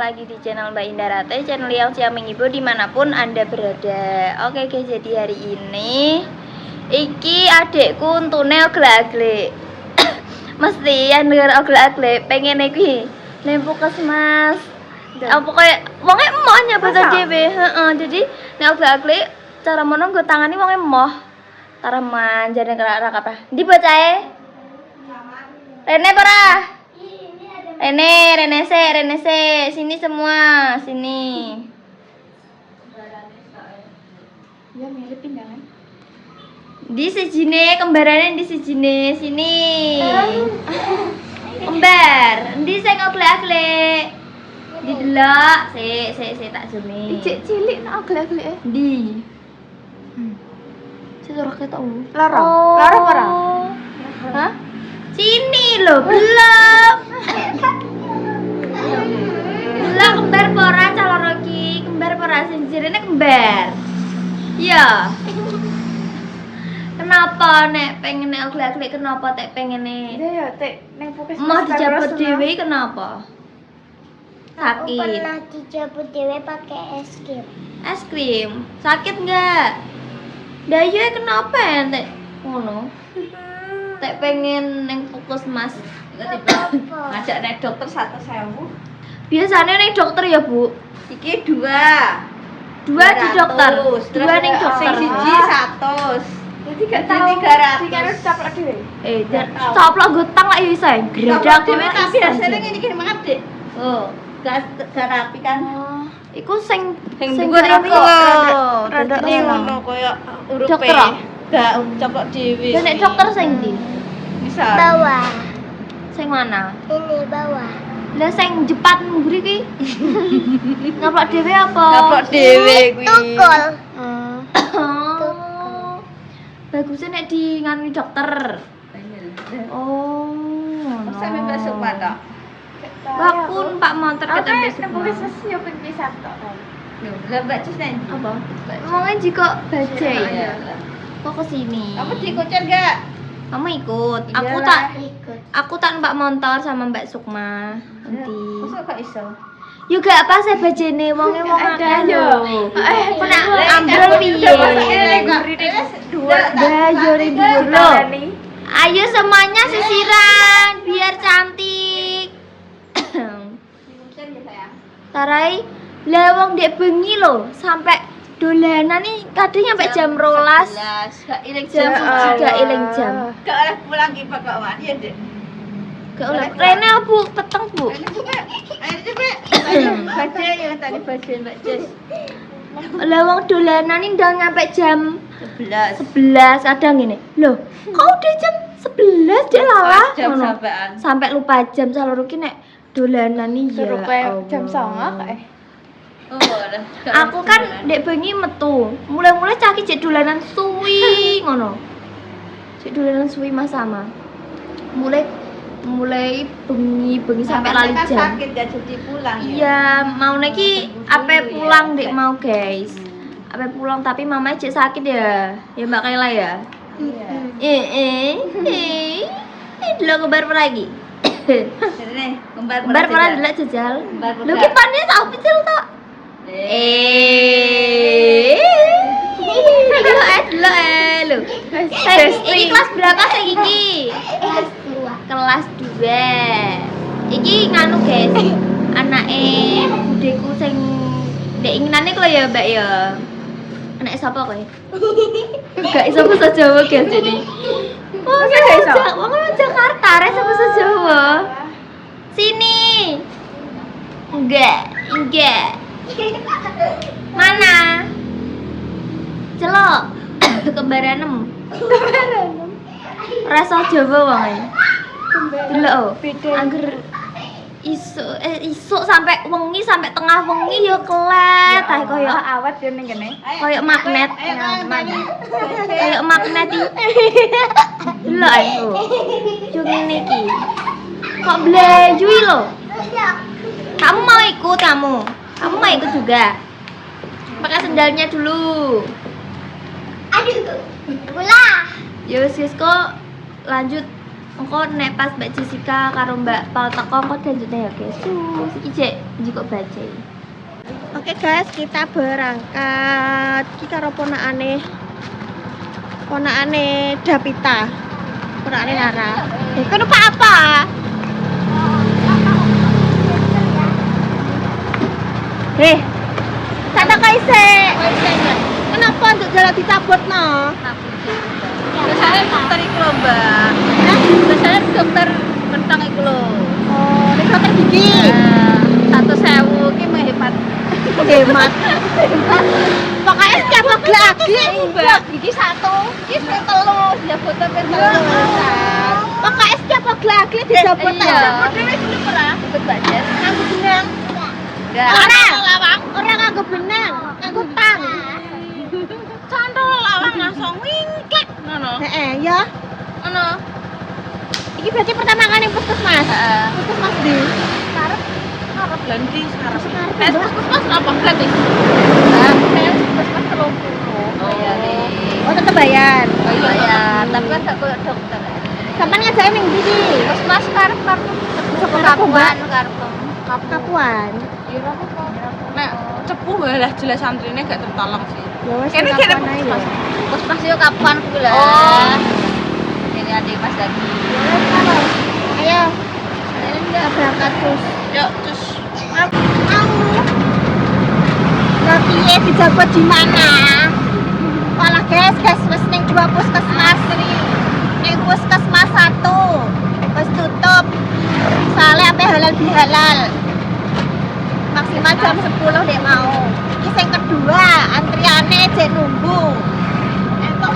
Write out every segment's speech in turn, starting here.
lagi di channel Mbak Indarate, channel yang siap menghibur dimanapun Anda berada. Oke guys, jadi hari ini iki adekku untune oglek-aglek. Mesti yang denger oglek-aglek pengen iki nang puskesmas. Apa kayak wonge emoh nyabut dhewe. Heeh, jadi nek oglek-aglek cara mono nggo tangani wonge emoh. Taraman jane kira apa? Ndi bocahe? Rene ora? Rene se, sini semua, sini. Ya mirip pindangan. Di sejine, kembarane di sejine, sini. Kembar, di sing oglek-aglek. Didelok, sik tak zoom-in. Cek cilik nak oglek-aglek. Di. Setorok ketok. Lara ora? Hah? Sini lho, belum. Belum kembar pora calon Rocky, kembar pora sing jirene kembar. Iya. Kenapa nek pengen nek oglek-aglek kenapa tek pengene? Iya ya, Tek, ning puskesmas. Mau dijabut dhewe kenapa? Sakit. Aku pernah dijabut dewe pakai es krim. Es krim. Sakit enggak? Daya kenapa ente? Ngono. Tek pengen neng puskesmas. Ngajak nek dokter 100.000. Biasanya neng dokter ya, Bu. Iki 2. Dua di dokter. Dua neng dokter. Sing siji 100. Jadi gak Jadi tahu. 300. Dikira caplok dhewe. Coplok gotang lah ya iso. Gredak Dhewe tak biasane ngene iki makan, Dik. Oh, Gak rapi kan. iku sing dhuwur rapi iku. kok. Rada Dadi Ngono koyo urupe. Dokter, ah? Gak coplok dhewe. Dan nek dokter sing ndi? Bisa. Bawah. Sing mana? Ini bawah. Lah sing jepat mburi ki. Ngoplok dhewe apa? Coplok dhewe kuwi. Tukul. Oh. Bagusnya nek di nganu dokter. Oh. Sampe besok pada. Wakun Pak Monter Oke, ketemu ning semua. puskesmas yo benci satok kan. Lho, lah Mbak Cis nek. Apa? Ngomongnya jika bajai. Iya. Kok kesini? Kamu dikucur gak? Kamu ikut. Iyalah. Aku tak Mbak Montor sama Mbak Sukma. Nanti. Masa gak iso? Yo gak pas ya bajene wonge wong Ada akeh yo. lho. Kok nak Lah, ambrol piye? Dua. Dah jori dulu. Ayo semuanya sisiran biar cantik. Tarai, lah wong dek bengi lho, sampai dolanan nih kadang nyampe jam 12. Gak iling Jam jam. 1 gak eling jam. Gak oleh pulang ki Pak kok wani ya, Dik. Gak oleh. Rene Bu, peteng Bu. Ayo cepet. Baca yang tadi baca Mbak Cis. Lah wong dolanan nih udah nyampe jam 11. 11 kadang gini. Loh, kok udah jam 11 dia lalah Jam ngono. sampean. Sampai lupa jam salur ki nek dolanan nih ya. Suruh kayak Allah. jam 09.00 kae. Oh, alah. Aku kan dek bengi metu. Mulai-mulai caki cek dolanan suwi ngono. Cek dolanan suwi Mas sama. Mulai bengi sampai lali kan jam. sakit gak jadi pulang ya. Iya, mau neki ape pulang dek mau guys. Ape pulang tapi mamanya cek sakit ya. Ya Mbak Kayla ya. Iya. Dulu kebar lagi. Jadi nih, kembar Kebar pernah dulu jajal. Kembar Lu ki pannya tau pecel tok. Dulu lu. Ini kelas berapa sih iki? Kelas 2. Kelas 2. Iki nganu guys. Anake budeku sing ndek inginane kok ya, Mbak ya. Anak sapa kowe? Gak iso bahasa Jawa guys jadi. Oh, gak iso. Wong Jakarta rek bahasa Jawa. Sini. Enggak. Mana? Celok. Kembaranem. Rasa Jawa wonge. Delok. Angger isuk sampai wengi sampai tengah wengi ya kelet ae koyo awet yo ning kene. koyo magnet. Nyaman. Kayak magnet iki. Delok ae lho. Yo ngene iki. Kok blejui lho. Kamu mau ikut kamu? Kamu mau ikut juga? Pakai sendalnya dulu. Aduh. Bola. Ya wis kok lanjut Engko nek pas Mbak Jessica karo Mbak Pal teko engko lanjutnya ya guys. Iki cek njiko bajai. Oke guys, kita berangkat. Iki karo ponakane Davita. Ponakane Nara. Kono apa? Sana kaise. Kenapa untuk jalan dicabut no? Biasanya dokter iku lho, Mbak. Biasanya dokter mentang iku lho. Oh, ini dokter gigi. 1.000 iki menghemat. Hemat. Pokoknya setiap lagi Mbak, gigi 1, iki 3, dia foto kan 3. Pokoknya setiap lagi dijabut ta. Dijabut dhewe dulu ora? Ikut bajet. Aku benang. Orang nganggo benang, nganggo tang. Cantol lawang langsung wingklek ngono. Heeh, ya. Ngono. Iki berarti pertama kali puskesmas. Heeh. Puskesmas di Karep Blandi sekarang. Puskesmas apa gratis? Enggak, puskesmas 30. Bayare. Oh, tetep bayar. Bayar, tapi kan gak koyo dokter. Sampeyan ngajake ning ndi? Puskesmas Karep Kapuan, Kapuan. Nek cepu lah jelas santrine gak tertolong sih. Ya wes Kene Puskesmas yo kapan kuwi lah. Oh. Ini ada Mas lagi. Ayo. Ini enggak berangkat terus. Yuk, terus Tapi dijabut di mana? Malah guys, wis ning 2 puskesmas iki. Ning puskesmas 1 wis tutup. Soalnya apa halal bihalal. Maksimal jam 10 dek mau. Iki sing kedua, antriane jek nunggu. Entuk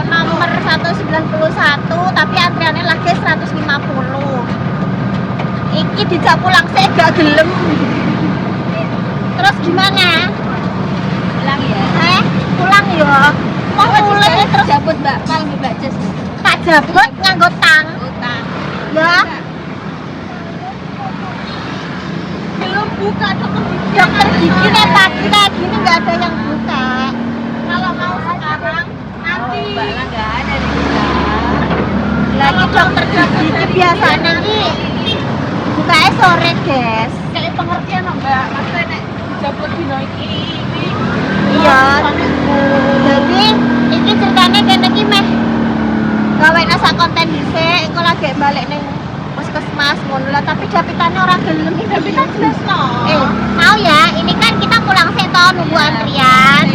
nomor 191 tapi antriane lagi 150. Iki dijak pulang saya gak gelem. Terus gimana? Pulang ya? Pulang ya. Kok mulai terus jabut Mbak Pal Mbak Jes. Tak jabut nganggo tang. Ya. Belum buka dokter gigi nih pagi kayak gini nggak ada yang buka. Kalau mau sekarang nanti. Mbak nggak ada di kita. Lagi dokter gigi biasanya nih bukanya sore guys. kayak pengertian Mbak, maksudnya nek dijabut dino iki. Iya. Jadi ini ceritanya kene iki meh gawe nasa konten dhisik, engko lagi balik ning puskesmas ngono lah, tapi Davitane ora gelem. Davita jelas no. Mau ya, ini kan kita pulang sih toh nunggu antrian.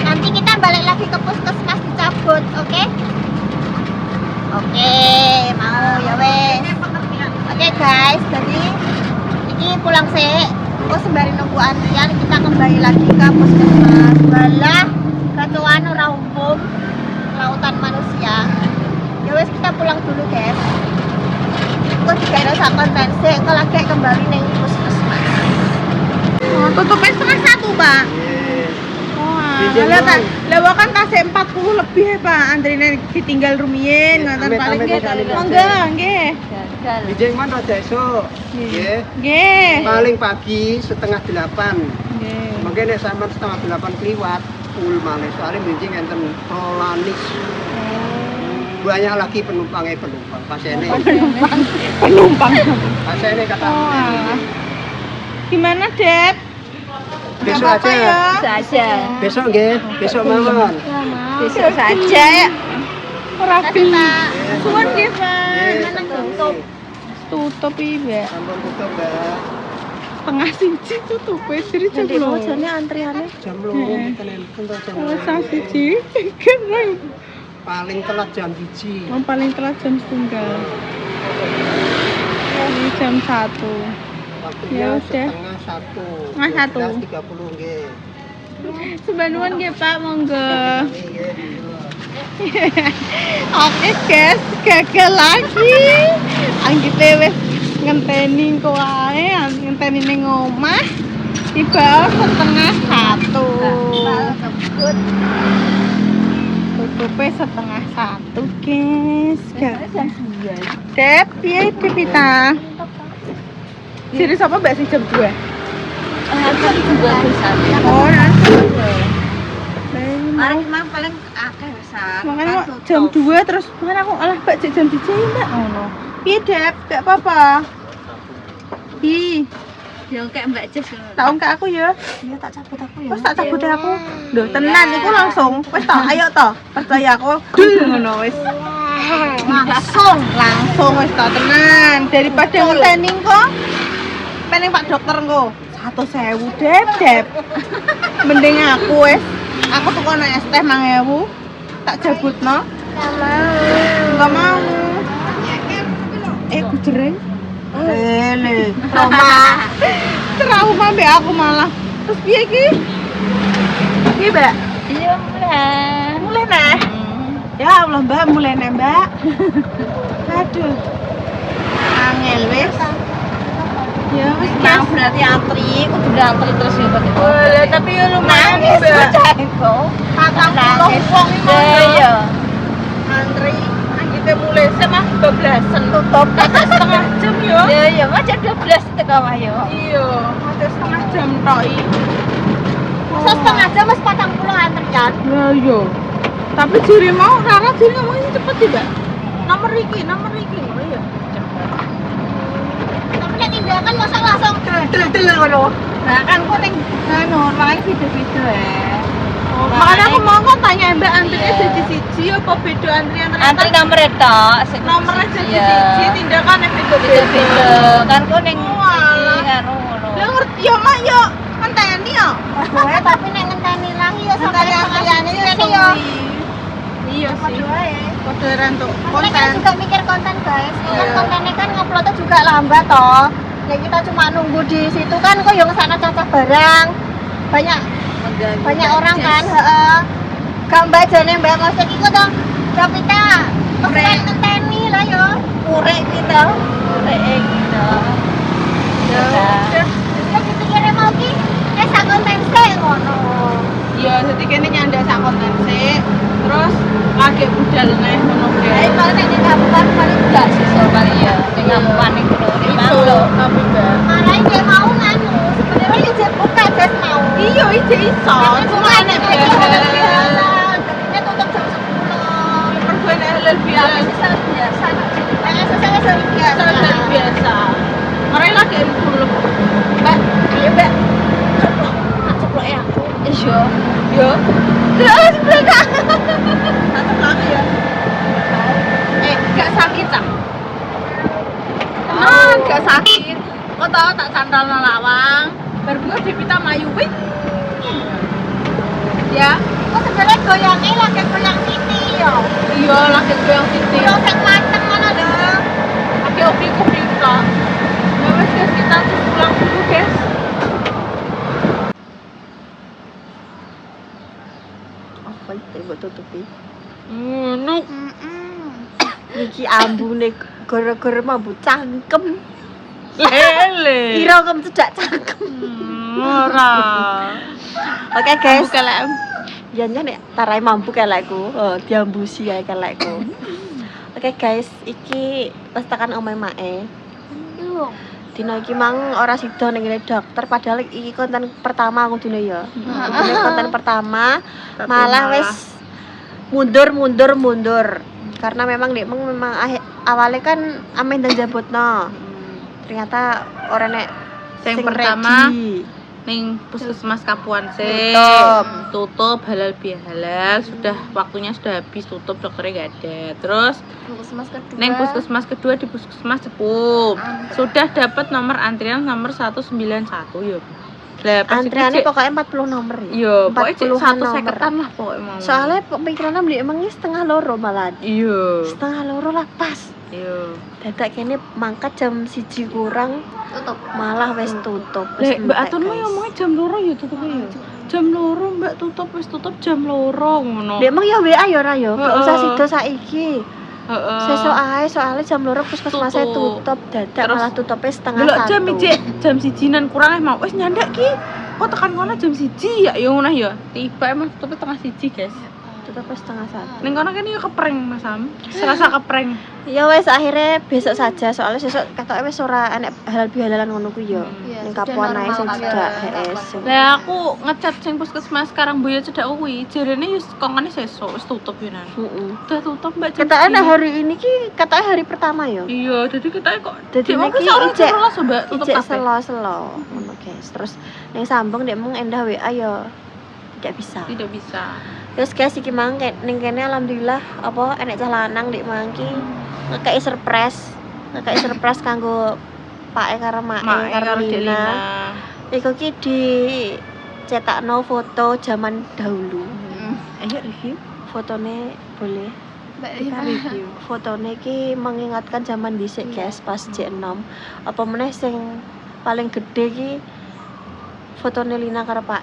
Nanti kita balik lagi ke puskesmas dicabut, oke? Oke, mau ya wes. Oke guys, jadi ini pulang sih. Kok sembari nunggu antrian kita kembali lagi ke puskesmas. Balah kacauan ora umum lautan manusia. Ya wes kita pulang dulu guys. Kok juga ada konten sih, kalau lagi kembali nih puskesmas. Tutupnya setengah 1 Pak. Lihat lewa kan kasih 40 lebih ya Pak, antrine ditinggal rumiyin ngoten paling monggo nggih. Bijeng man rada esuk. Nggih. Nggih. Paling pagi setengah 8. Nggih. Mungkin nek sampean setengah 8 kliwat full malih soalnya bijeng enten prolanis. Banyak lagi penumpang pasiennya. Penumpang. Pasiennya kata. Gimana, Dep? Besok aja. Bisa aja. Besok nggih, besok mawon. Besok saja ya. Ora bisa. Suwun nggih, Pak. Mana tutup? Tutup iki, Mbak. Sampun tutup, Mbak. Setengah siji tutup wis jadi jam Jadi 8. jane antriane. Jam 8 tenen jam Setengah siji. Keren. paling telat jam 1. Oh, paling telat jam 1:30. Ini jam 1. Waktunya Ya udah. setengah 1. Setengah 1. 12.30 nggih. Sebanuan nggih Pak, monggo. Nggih. Oke guys, gagal lagi. Anggite wis ngenteni kok wae, ngenteni ning omah. Tiba setengah 1. Tutupnya setengah 1 guys. Jam 9. Dep, piye Devita? Serius apa mbak sih jam 2? Jam 2 bisa. Oh, nanti. Mari mang paling akeh wisan. Makanya kok jam 2 terus makanya aku alah Mbak jek jam 3 Mbak ngono. Piye Dep? Gak apa-apa. Ih, Yang kayak Mbak Jes. tak ongkak aku ya. Iya tak cabut aku ya. Wes tak cabut aku. Lho tenan iku langsung. Wes tak ayo toh. Percaya aku. Dul ngono wis. Langsung wis tak tenan. Daripada ngenteni kok. Pening Pak Dokter engko. 100.000 Dep. Mending aku wis. Aku tuku ana es teh 5.000. Tak jabutno. Enggak mau. Kujereng. Lele. Trauma mbak aku malah. Terus piye iki? Piye, Mbak? Iya mulai. Mulai neh. Ya Allah, Mbak, mulai neh, Mbak. Aduh. Angel wis. Ya wis Nah, berarti antri, kudu antri terus ya pakai boleh, tapi ya lumayan nih, Mbak. Patang puluh wong iki. Iya. Antri. Kita mulai sama 12-an tutup setengah jam ya. Iya, macam 12 itu kamu ayo. Iya, ada setengah jam tok iki. Masa setengah jam mas 40 antrian. Lah iya. Tapi jiri mau Rara jiri ngomongnya cepet sih, Mbak. Nomor iki. Oh iya. Tapi nek tindakan masa langsung Del ngono. Nah, kan kok ning anu, makanya video-video ya. Makanya aku mau kok tanya Mbak antrinya jadi siji apa beda antrian Antri nomor itu, nomornya jadi siji, tindakannya beda-beda. beda. Kan kau neng Walah. kan ngono. Lah ngerti ya, Mak, yo. Ngenteni yo. gue tapi nek ngenteni lagi ya sampai Ngenteni antriane setengah iki jam ya. Iya sih. Koderan tuh Konten kan konten. juga mikir konten guys. Kan Iya. kontennya kan nguploadnya juga lambat toh. Ya kita cuma nunggu di situ kan kok yang sana cacah barang. Banyak orang kan, heeh. Gambar jane Mbak Ngosek iku toh. Capita. Keren ngenteni lah yo. Urek kita, urek kita. Ya. Ya dipikirnya mau ki sak konten sik ngono. Iya, jadi kene nyandak sak konten sik. Terus lagi budal neh ngono Ayo guys. kalau nek di kampung paling enggak sih so kali ya. Di kampung itu loh, di Iso, Mango. tapi Mbak. Marahin dia mau nganu. Sebenarnya ya dia buka jas mau. Iya, ije iso. Cuma nek biasa. Ini tutup jam 10. Mergo nek halal biasa. Sangat biasa. Saya sering biasa. Halal biasa. Ora lagi dulu. Mbak, ayo Mbak. Ceplok ya aku. Iya. Yo. Terus belakang. Satu lagi ya. Gak sakit ah? Gak sakit. Kau tahu tak sandal lawang. Baru dipita mayu wih. Ya. Kok sebenarnya goyangnya lagi goyang Siti ya. Iya, lagi goyang siti. Goyang sak mateng mana deh. Oke, kita. Ya wes guys, kita harus pulang dulu guys. Apa itu buat tutupi? Nuk. Iki ambune gara-gara mabuk cangkem. Lele. Kira kamu tidak cangkem. Ora. Oke guys. Kelem. Ya nek tarai mampu kelekku. Oh, diambusi ya kelekku. Oke guys, iki wis tekan omahe mae. Dina iki mang ora sida ning ngene dokter padahal iki konten pertama aku dene ya. Ini konten pertama malah wis mundur. Karena memang awalnya kan ameh dan jabutno. Ternyata orang nek Yang sing pertama ready. ning puskesmas Kapuan sih tutup halal bihalal sudah waktunya sudah habis tutup dokternya gak ada. Terus Puskesmas kedua. neng puskesmas kedua di puskesmas Cepup sudah dapat nomor antrian nomor 191 ya. Lah pas Antriannya iki, pokoknya 40 nomor ya. iya pokoknya 40-an satu nomor. seketan lah pokoknya mau. Soalnya pikirannya beli emangnya setengah loro malah. iya Setengah loro lah pas. iya Dadak kene mangkat jam 1 kurang Tutup. malah wis tutup. Lek Mbak Atun mah ngomongnya jam loro ya tutup ya. Jam loro Mbak tutup wis tutup jam loro ngono. Dia emang ya WA ya ora ya. Gak usah Heeh. sido saiki. Heeh. Sesuk ae soalnya jam loro puskesmasnya Tutup. tutup. Dadak Terus malah tutupnya setengah Delok 1. jam ijik jam 1-an kurang mau wis nyandak ki. Kok tekan ngono jam 1 ya ya ngono ya. Tiba emang tutupnya tengah 1 guys. tutup pas setengah 1. Ning kono kan yo kepreng Mas Sam. Serasa kepreng. Ya wes akhirnya besok saja soalnya sesuk ketoke wis ora enek halal bihalalan ngono ku yo. Iya, Ning sudah kapuan ae normal sing kan. cedak Iya, hees. Lah aku ngecat sing puskesmas sekarang Boyo cedak kuwi, jarene wis kongkone sesuk wis tutup yo nan. Heeh. Udah tutup Mbak. jam Ketoke segini. hari ini ki ketoke hari pertama yo. Iya, jadi kita kok Dadi Cik, niki mungkin ijek Mbak tutup ijek kabeh. selo-selo ngono guys. Terus ning sambung dek mung endah WA yo tidak bisa. Tidak bisa. Terus guys iki mang ning kene alhamdulillah apa enek cah lanang dik mangki ngekei surprise. Ngekei surprise kanggo Pak karo Mak karo Dek Lina. Iku ki di cetakno foto zaman dahulu. Ayo review fotone boleh. Mbak Kita review. Fotone ki mengingatkan zaman dhisik guys pas J6. Apa meneh sing paling gede ki fotone Lina karo Pak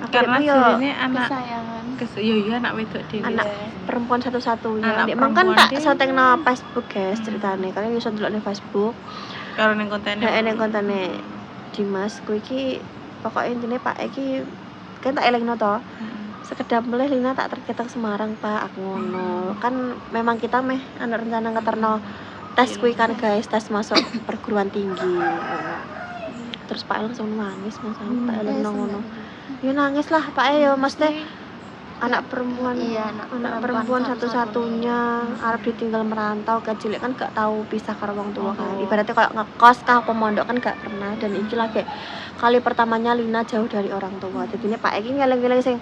Karena yo jarene anak kesayangan. iya anak wedok dhewe. anak perempuan satu-satunya. Anak Nek mang kan perempuan tak dhewe. setengno Facebook guys ceritane. Kalian bisa ndelok ning Facebook. Karo ning kontene. Heeh ning kontene Dimas kuwi iki pokoknya intine Pak iki kan tak elingno to. Sekedap mulai Lina tak terketak Semarang Pak aku ngono. Kan memang kita meh ana rencana ngeterno tes kuwi kan guys, tes masuk perguruan tinggi ngono. Terus Pak langsung nangis Mas tak elingno ngono. Ya nangis lah Pak yo mesti anak perempuan Iya, anak perempuan satu-satunya arep ditinggal merantau kecilik kan gak tahu pisah karo wong tua kan ibaratnya kalau ngekos kah pemondok kan gak pernah dan iki lagi kali pertamanya Lina jauh dari orang tua jadi ini Pak iki ngeleng-ngeleng sing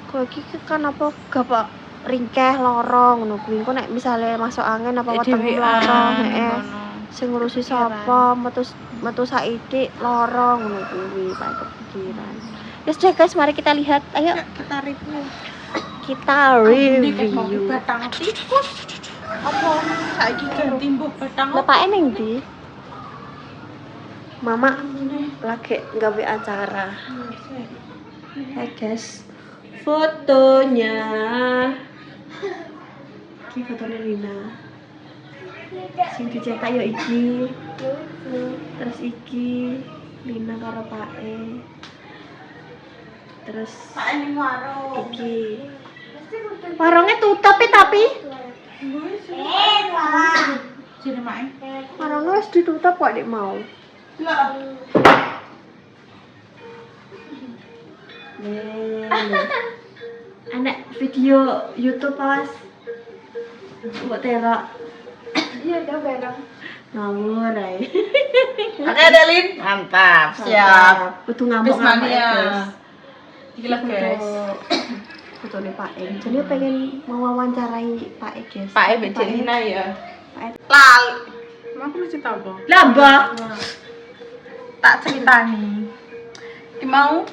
kok iki kan apa gak Pak ringkeh lorong ngono kuwi kok nek misale masuk angin apa weteng lorong sing ngurusi sapa metu saiki lorong ngono kuwi Pak kepikiran. Yes guys, mari kita lihat. Ayo Kita review. kita review. Batang tikus. Apa saiki ganti mbok batang apa? Bapak ning ndi? Mama lagi nggawe acara. Hai guys. Fotonya. Iki fotonya Lina. Sing dicetak yo iki. Terus iki Lina karo Pak Terus Ning warung. iki warungnya tutup tapi Jadi main. warungnya wis ditutup kok dik mau. Lah, Anak video YouTube pas buat terok Iya, udah bareng. ngawur ae. Oke, Delin. Mantap, siap. Kudu ngamuk-ngamuk Bismania. guys. Gila, guys. Fotone Pak E. Jadi pengen mewawancarai Pak E guys. Pak E becek Lina ya. Pak E. Lal. Emang aku cerita apa? Lambak. Tak ceritani. Ki mau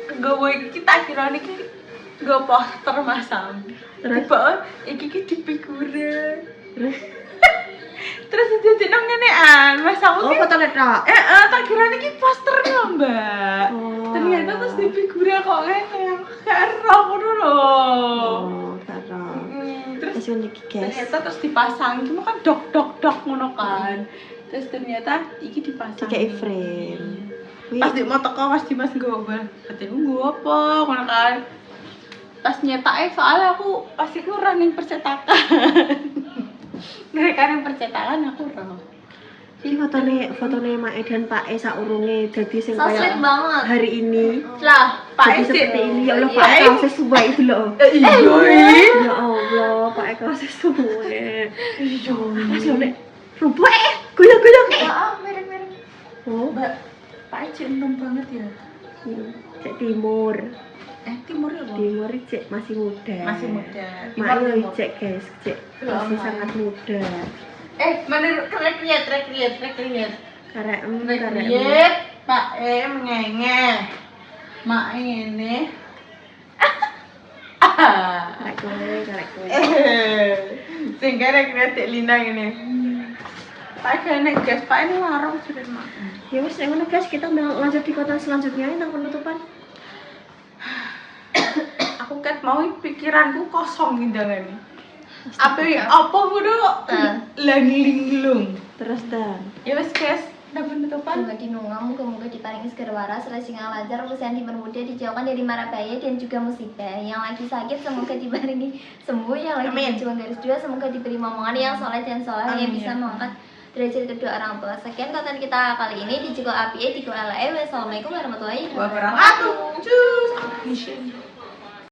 nggawe iki tak kira niki nggo poster masam. Terus? Tiba iki ki dipikure. Terus Terus jadi nang ngenean, Mas aku oh ki foto letok. tak kira niki posternya, Mbak. Oh. Ternyata terus dipikure kok ngene. Karo ngono lho. Oh, taruh. Terus Terus niki guys. ternyata terus dipasang cuma kan dok ngono kan. Terus ternyata iki dipasang. Dikai frame. Pas di mau teko pas di mas nggo katanya nggo apa ngono kan. Pas nyetake soalnya aku pasti ku running percetakan. Mereka yang percetakan aku roh. Ini fotone Mak E dan Pak E saurunge dadi sing So sweet kaya banget. hari ini. Lah, Pak Jadi Esi. seperti ini ya Allah Pak Pak E E. kaos sesuai itu loh. Iya. Ya Allah Pak E kaos sesuai. Iya. Mas yo nek rumput goyang-goyang Mereng-mereng. Oh, Mbak, Pak Esi enom banget ya. cek timur. Timur ya, Bang? Timur cek masih muda. Masih muda. Mak yo cek guys, cek masih sangat muda. Mana trek lihat. Karek Lihat, Pak mengenge. Mak ini. karek kowe. Sing karek Dek Lina ini. Pak nek guys, Pak ini warung sudah mak. Ya wis nek ngono guys, kita lanjut di kota selanjutnya ini nang penutupan. Aku kan mau pikiranku kosong gindangane. Apa ngono kok Nah. langling-lung. Terus dan Ya wis guys, Ada penutupan. Semoga dinunga, moga-moga diparingi segala waras, rezeki yang lancar, urusan dipermudah, dijauhkan dari mara bahaya dan juga musibah. Yang lagi sakit semoga diparingi sembuh, yang lagi berjuang garis dua semoga diberi momongan yang soleh dan soleh yang bisa mengangkat derajat kedua orang tua. Sekian konten kita kali ini di Jiko API, di Jiko LE. Wassalamualaikum warahmatullahi wabarakatuh. Cus.